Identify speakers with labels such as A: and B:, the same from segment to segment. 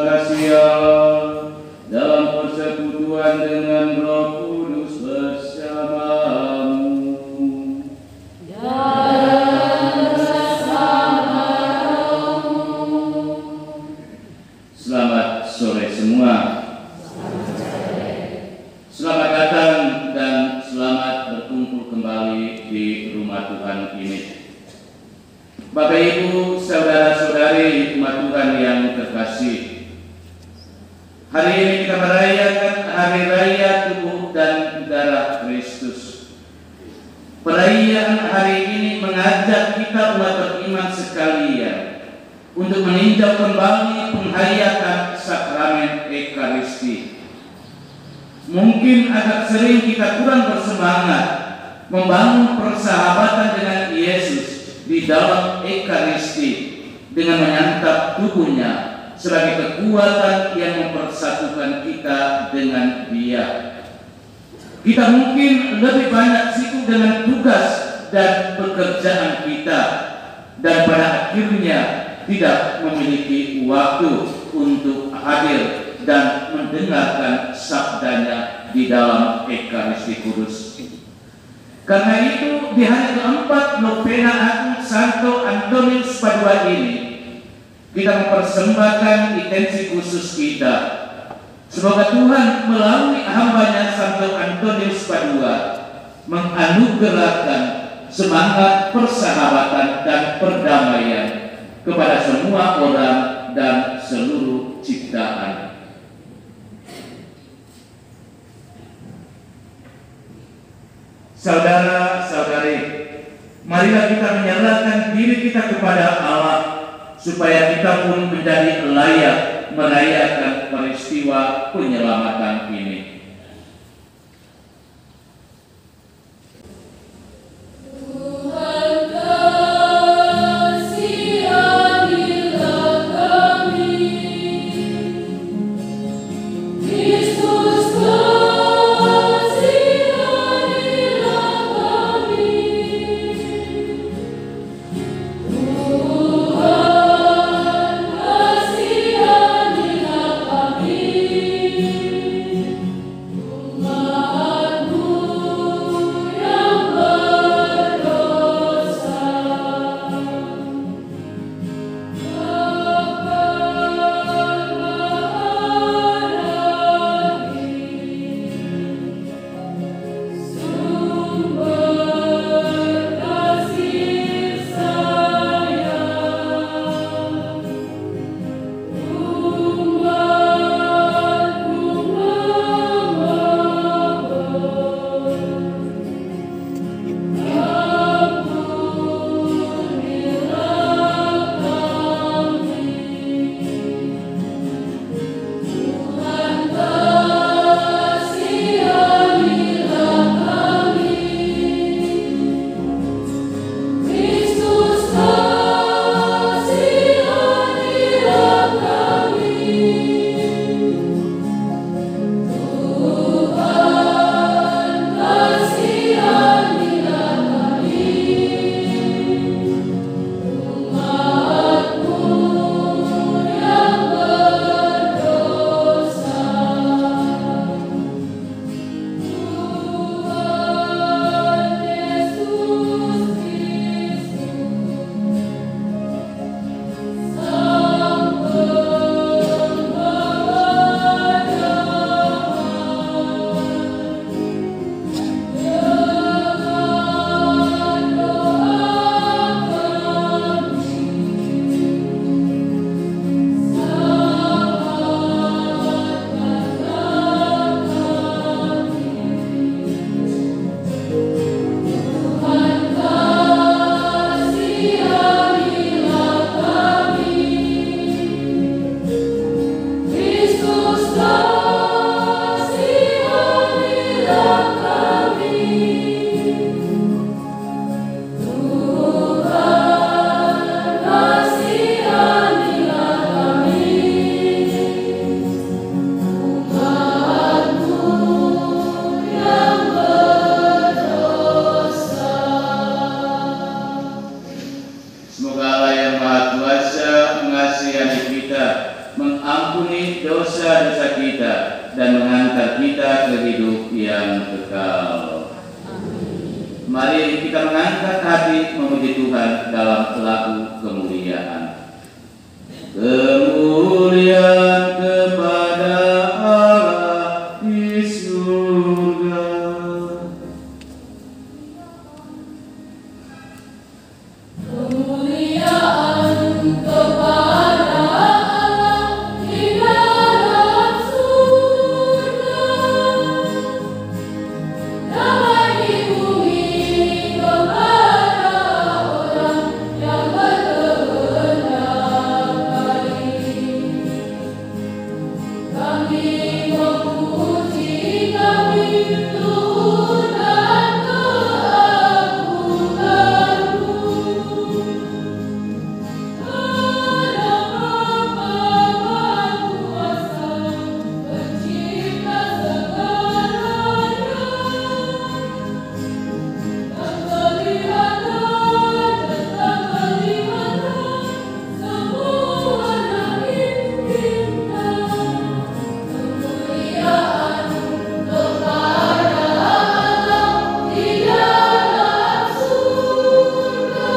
A: kasih Allah dalam persekutuan dengan Roh Kudus bersamamu. Selamat sore semua. Selamat datang dan selamat berkumpul kembali di rumah Tuhan ini. Bapak Ibu, saudara-saudari umat Tuhan yang terkasih, hari ini kita merayakan Hari Raya Tubuh dan Darah Kristus. Perayaan hari ini mengajak kita umat beriman sekalian untuk meninjau kembali penghayatan sakramen Ekaristi. Mungkin agak sering kita kurang bersemangat membangun persahabatan dengan Yesus di dalam Ekaristi dengan menyantap tubuhnya sebagai kekuatan yang mempersatukan kita dengan Dia. Kita mungkin lebih banyak sibuk dengan tugas dan pekerjaan kita, dan pada akhirnya tidak memiliki waktu untuk hadir dan mendengarkan sabdanya di dalam Ekaristi Kudus. Karena itu di hari keempat Novena Agung Santo Antonius Padua ini kita mempersembahkan intensi khusus kita. Semoga Tuhan melalui hambanya Santo Antonius Padua menganugerahkan semangat persahabatan dan perdamaian kepada semua orang dan seluruh ciptaan. Saudara-saudari, marilah kita menyerahkan diri kita kepada Allah supaya kita pun menjadi layak merayakan peristiwa penyelamatan ini. dosa-dosa kita dan menghantar kita ke hidup yang kekal. Mari kita mengangkat hati memuji Tuhan dalam lagu kemuliaan. Kemuliaan kepada Allah di surga.
B: Kemuliaan kepada Allah di dalam surga. Damai di bumi kepada orang yang berkehendak baik. Kami memuji, kami turunkan keagungan-Mu. Ada Bapa Maha Kuasa, Pencipta segalanya. Tak kelihatan dan tak kelihatan, semuanya indah. Kemuliaan kepada Allah di dalam surga.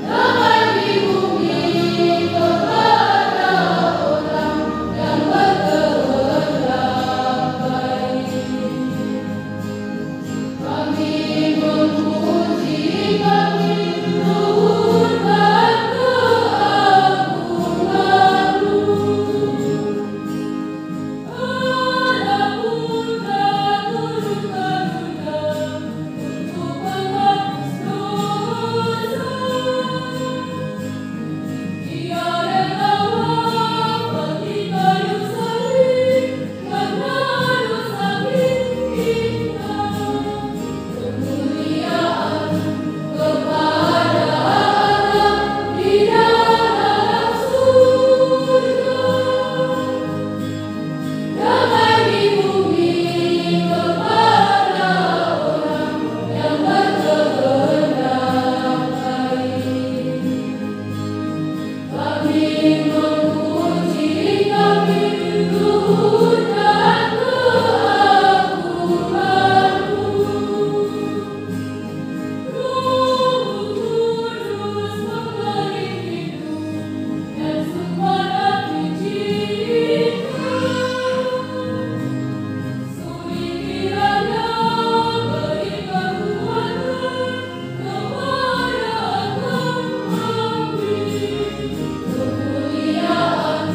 B: Damai di bumi kepada orang yang berkehendak baik. Kami memuji, kami turunkan keagungan-Mu. Ada Bunda turunkan untuk menghapus dosa. Dia relawan mati kayu salib karena dosa kita. Kemuliaan kepada Allah di dalam surga. Damai di bumi kepada orang yang berkehendak baik. Kami memuji, kami turunkan keagungan-Mu. Roh Kudus memberi hidup dan sumber cinta. Suri kiranya beri kekuatan kepada kami. Kemuliaan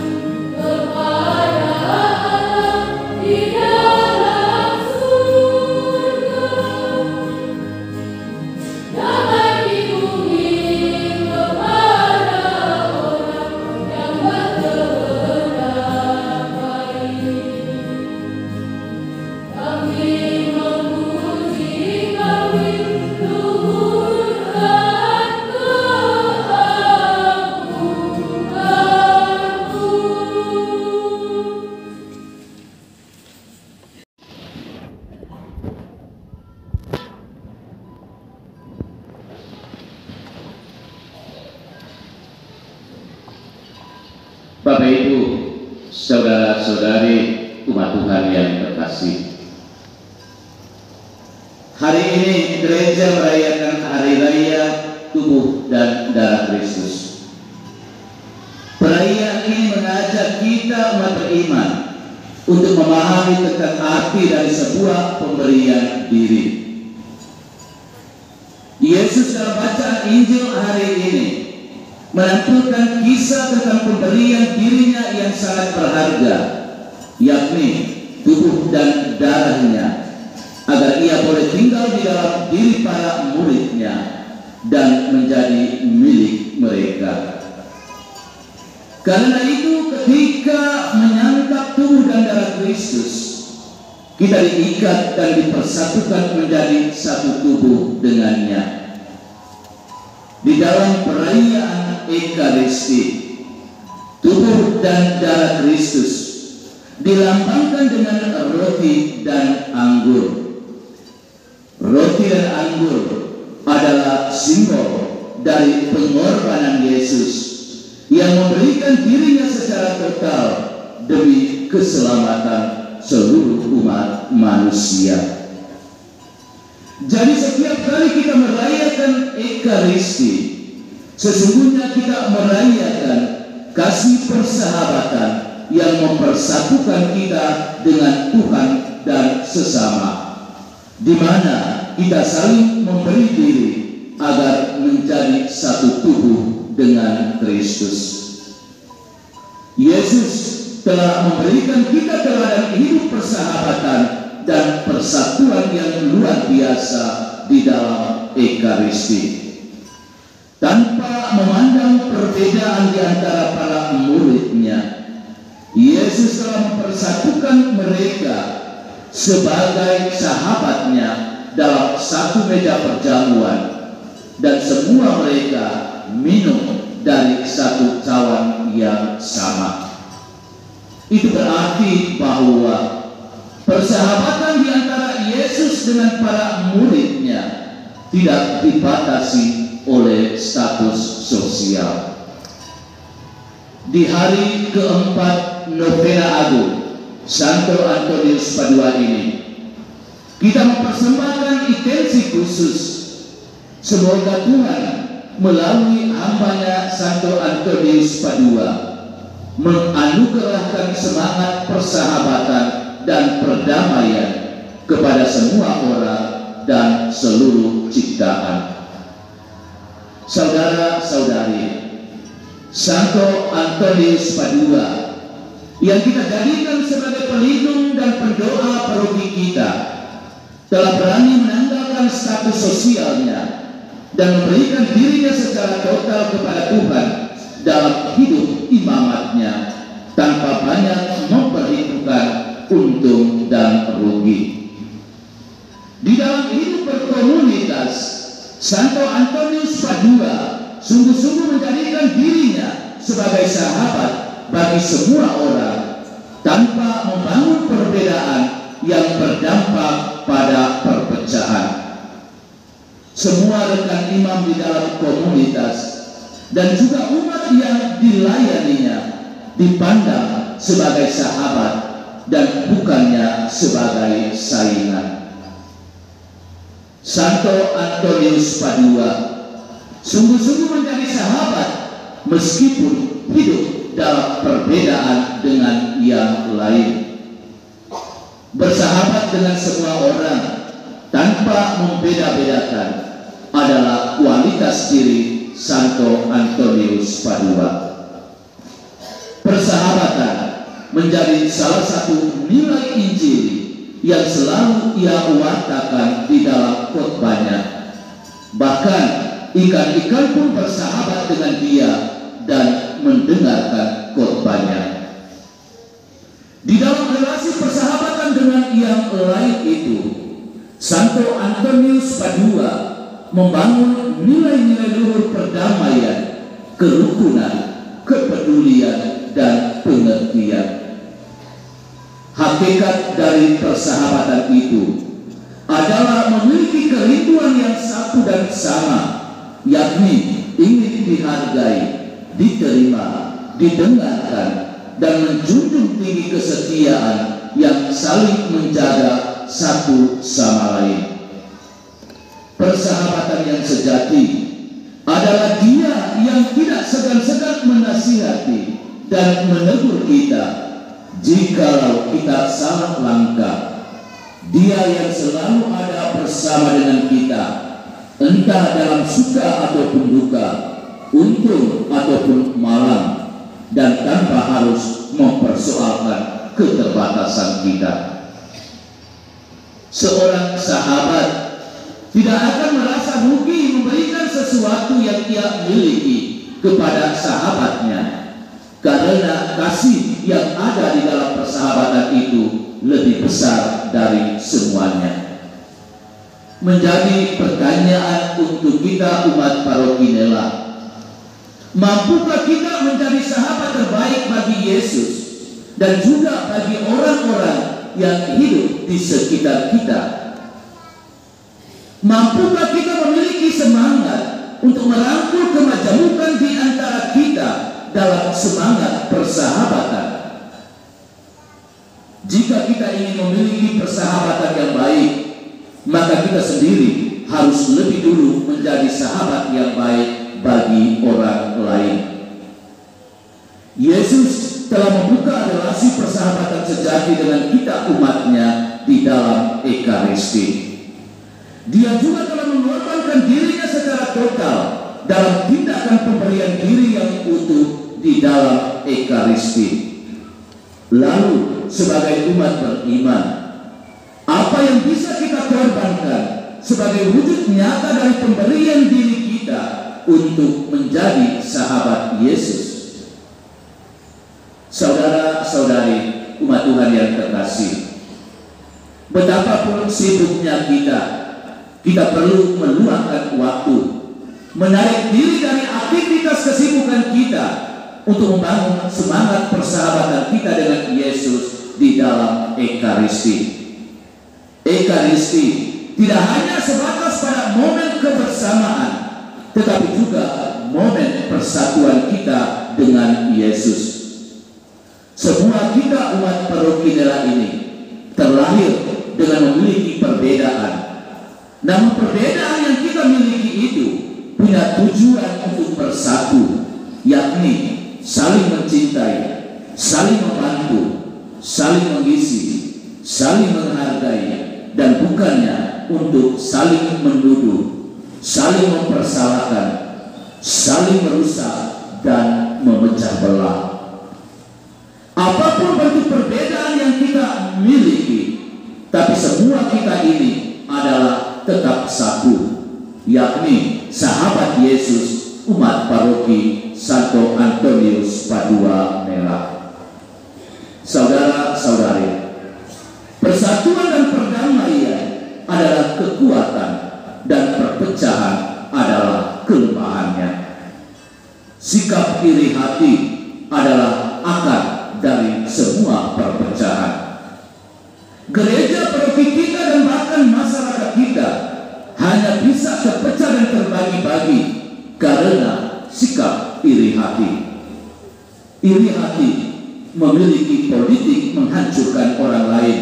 B: kepada Allah di dalam surga. Damai di bumi kepada orang yang berkehendak baik. Kami memuji, kami turunkan keagungan-Mu.
A: Bapak Ibu, saudara-saudari umat Tuhan yang terkasih, hari ini gereja merayakan hari raya tubuh dan darah Kristus. Perayaan ini mengajak kita umat beriman untuk memahami tentang arti dari sebuah pemberian diri. Yesus dalam bacaan Injil hari ini menampilkan kisah tentang pemberian dirinya yang sangat berharga, yakni tubuh dan darahnya, agar ia boleh tinggal di dalam diri para muridnya dan menjadi milik mereka. Karena itu ketika menyantap tubuh dan darah Kristus, kita diikat dan dipersatukan menjadi satu tubuh dengannya. Di dalam perayaan Ekaristi, tubuh dan darah Kristus dilambangkan dengan roti dan anggur. Roti dan anggur adalah simbol dari pengorbanan Yesus yang memberikan dirinya secara total demi keselamatan seluruh umat manusia. Jadi setiap kali kita merayakan Ekaristi, sesungguhnya kita merayakan kasih persahabatan yang mempersatukan kita dengan Tuhan dan sesama, di mana kita saling memberi diri agar menjadi satu tubuh dengan Kristus. Yesus telah memberikan kita teladan hidup persahabatan dan persatuan yang luar biasa di dalam Ekaristi. Tanpa memandang perbedaan di antara para murid-Nya, Yesus telah mempersatukan mereka sebagai sahabat-Nya dalam satu meja perjamuan, dan semua mereka minum dari satu cawan yang sama. Itu berarti bahwa persahabatan di antara Yesus dengan para murid-Nya tidak dibatasi oleh status sosial. Di hari keempat Novena Agung Santo Antonius Padua ini, kita mempersembahkan intensi khusus. Semoga Tuhan melalui hamba-Nya Santo Antonius Padua menganugerahkan semangat persahabatan dan perdamaian kepada semua orang dan seluruh ciptaan. Saudara-saudari, Santo Antonius Padua yang kita jadikan sebagai pelindung dan pendoa paroki kita telah berani menanggalkan status sosialnya dan memberikan dirinya secara total kepada Tuhan dalam hidup imamatnya tanpa banyak memperhitungkan untung dan rugi. Di dalam hidup berkomunitas, Santo Antonius Padua sungguh-sungguh menjadikan dirinya sebagai sahabat bagi semua orang tanpa membangun perbedaan yang berdampak pada perpecahan. Semua rekan imam di dalam komunitas dan juga umat yang dilayaninya dipandang sebagai sahabat dan bukannya sebagai saingan. Santo Antonius Padua sungguh-sungguh menjadi sahabat meskipun hidup dalam perbedaan dengan yang lain. Bersahabat dengan semua orang tanpa membeda-bedakan adalah kualitas diri Santo Antonius Padua. Persahabatan menjadi salah satu nilai Injil yang selalu ia wartakan di dalam khotbahnya. Bahkan ikan-ikan pun bersahabat dengan dia dan mendengarkan khotbahnya. Di dalam relasi persahabatan dengan yang lain itu, Santo Antonius Padua membangun nilai-nilai luhur perdamaian, kerukunan, kepedulian, dan pengertian. Hakikat dari persahabatan itu adalah memiliki kerinduan yang satu dan sama, yakni ingin dihargai, diterima, didengarkan, dan menjunjung tinggi kesetiaan yang saling menjaga satu sama lain. Persahabatan yang sejati adalah dia yang tidak segan-segan menasihati dan menegur kita jikalau kita salah langkah. Dia yang selalu ada bersama dengan kita, entah dalam suka ataupun duka, untung ataupun malang, dan tanpa harus mempersoalkan keterbatasan kita. Seorang sahabat tidak akan merasa rugi memberikan sesuatu yang ia miliki kepada sahabatnya, karena kasih yang ada di dalam persahabatan itu lebih besar dari semuanya. Menjadi pertanyaan untuk kita umat paroki Nela, mampukah kita menjadi sahabat terbaik bagi Yesus dan juga bagi orang-orang yang hidup di sekitar kita? Mampukah kita memiliki semangat untuk merangkul kemajemukan di antara kita dalam semangat persahabatan. Jika kita ingin memiliki persahabatan yang baik, maka kita sendiri harus lebih dulu menjadi sahabat yang baik bagi orang lain. Yesus telah membuka relasi persahabatan sejati dengan kita umatnya di dalam Ekaristi. Dia juga telah mengorbankan dirinya secara total dalam tindakan pemberian diri yang utuh di dalam Ekaristi. Lalu sebagai umat beriman, apa yang bisa kita korbankan sebagai wujud nyata dari pemberian diri kita untuk menjadi sahabat Yesus? Saudara-saudari umat Tuhan yang terkasih, betapapun sibuknya kita perlu meluangkan waktu, menarik diri dari aktivitas kesibukan kita untuk membangun semangat persahabatan kita dengan Yesus di dalam Ekaristi. Ekaristi tidak hanya sebatas pada momen kebersamaan, tetapi juga momen persatuan kita dengan Yesus. Semua kita umat paroki Nela ini terlahir dengan memiliki perbedaan. Namun perbedaan yang kita miliki itu punya tujuan untuk bersatu, yakni saling mencintai, saling membantu, saling mengisi, saling menghargai, dan bukannya untuk saling menuduh, saling mempersalahkan, saling merusak, dan memecah belah. Apapun bentuk perbedaan yang kita miliki, tapi semua kita ini adalah tetap satu, yakni sahabat Yesus umat paroki Santo Antonius Padua Merah. Saudara-saudari, persatuan dan perdamaian adalah kekuatan dan perpecahan adalah kelemahannya. Sikap iri hati adalah akar dari semua perpecahan. Gereja paroki kita dan bahkan masyarakat kita hanya bisa terpecah dan terbagi-bagi karena sikap iri hati. Iri hati memiliki politik menghancurkan orang lain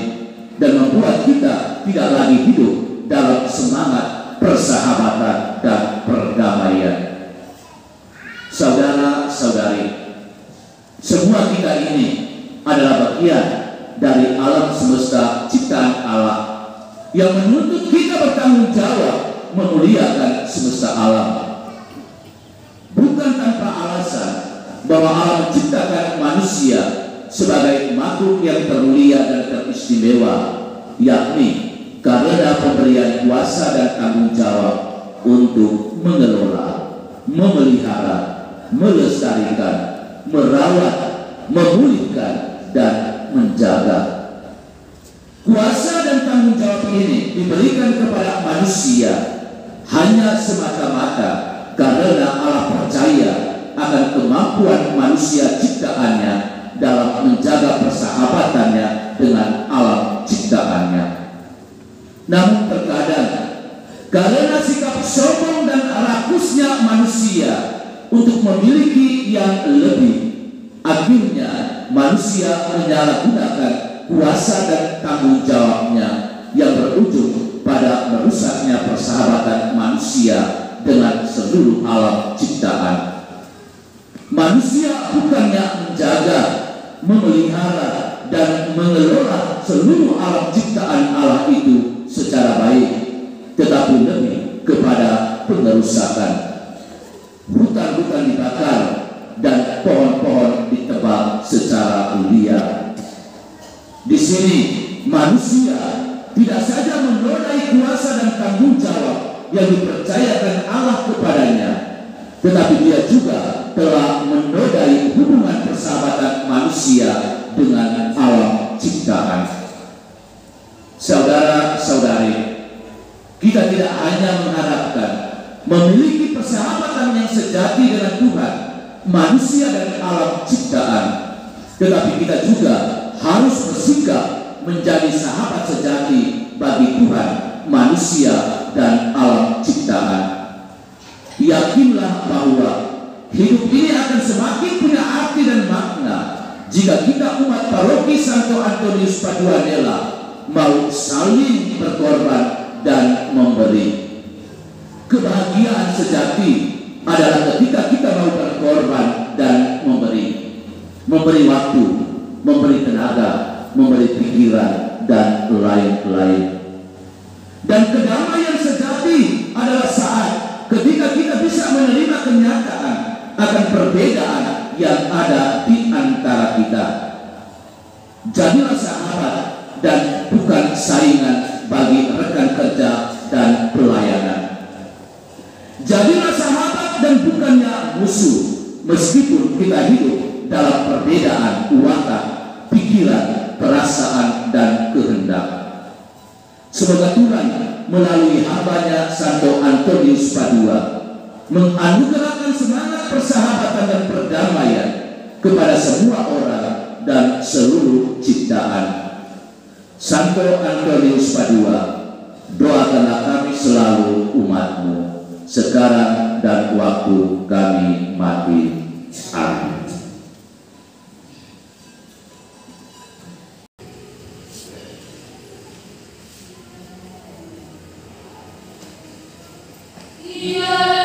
A: dan membuat kita tidak lagi hidup dalam semangat persahabatan dan perdamaian. Saudara-saudari, semua kita ini adalah bagian dari alam semesta ciptaan Allah yang menuntut kita bertanggung jawab memuliakan semesta alam. Bukan tanpa alasan bahwa Allah menciptakan manusia sebagai makhluk yang termulia dan teristimewa, yakni karena pemberian kuasa dan tanggung jawab untuk mengelola, memelihara, melestarikan, merawat, memulihkan, dan menjaga. Kuasa dan tanggung jawab ini diberikan kepada manusia hanya semata-mata karena Allah percaya akan kemampuan manusia ciptaannya dalam menjaga persahabatannya dengan alam ciptaannya. Namun terkadang karena sikap sombong dan rakusnya manusia untuk memiliki yang lebih, akhirnya manusia menyalahgunakan kuasa dan tanggung jawabnya yang berujung pada merusaknya persahabatan manusia dengan seluruh alam ciptaan. Manusia bukannya menjaga, memelihara, dan mengelola seluruh alam ciptaan Allah itu secara baik, tetapi lebih kepada pengerusakan. Hutan-hutan dibakar dan pohon-pohon ditebang secara liar. Di sini manusia tidak saja menodai kuasa dan tanggung jawab yang dipercayakan Allah kepadanya, tetapi dia juga telah menodai hubungan persahabatan manusia dengan alam ciptaan. Saudara-saudari, kita tidak hanya mengharapkan memiliki persahabatan yang sejati dengan Tuhan, manusia, dan alam ciptaan, tetapi kita juga harus bersikap menjadi sahabat sejati bagi Tuhan, manusia, dan alam ciptaan. Yakinlah bahwa Hidup ini akan semakin punya arti dan makna jika kita umat paroki Santo Antonius Paduanela mau saling berkorban dan memberi. Kebahagiaan sejati adalah ketika kita mau berkorban dan memberi. Memberi waktu, memberi tenaga, memberi pikiran, dan lain-lain. Dan kedamaian sejati adalah saat ketika kita bisa menerima kenyataan akan perbedaan yang ada di antara kita. Jadilah sahabat dan bukan saingan bagi rekan kerja dan pelayanan. Jadilah sahabat dan bukannya musuh, meskipun kita hidup dalam perbedaan watak, pikiran, perasaan, dan kehendak. Semoga Tuhan melalui hambanya Santo Antonius Padua menganugerahkan semangat persahabatan dan perdamaian kepada semua orang dan seluruh ciptaan. Santo Antonius Padua, doakanlah kami selalu umat-Mu, sekarang dan waktu kami mati. Amin.
B: Amin.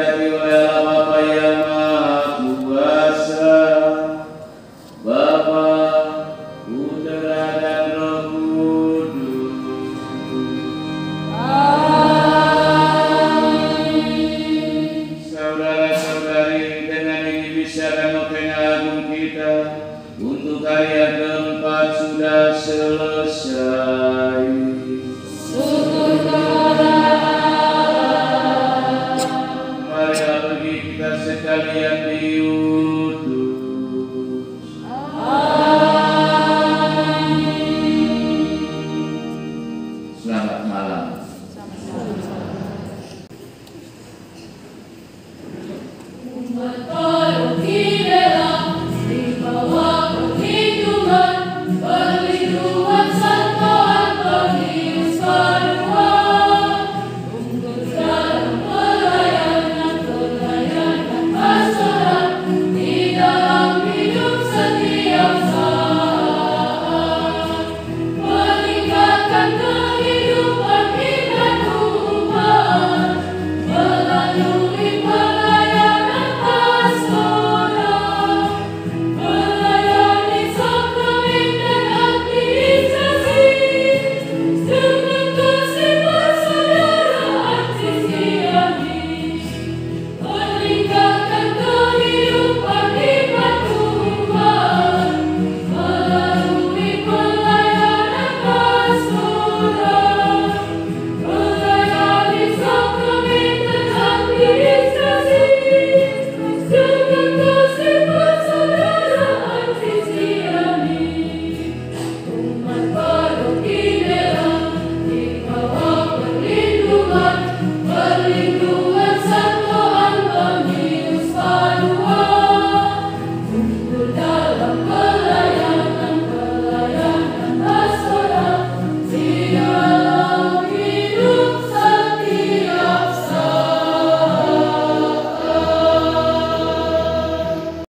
A: diberkati oleh Allah Bapa yang Maha Kuasa, Bapa, Putra dan Roh Kudus. Saudara-saudari, dengan ini bisa novena agung kita untuk hari yang keempat sudah selesai. Marilah pergi kita sekalian diutus. Selamat malam.
B: Umat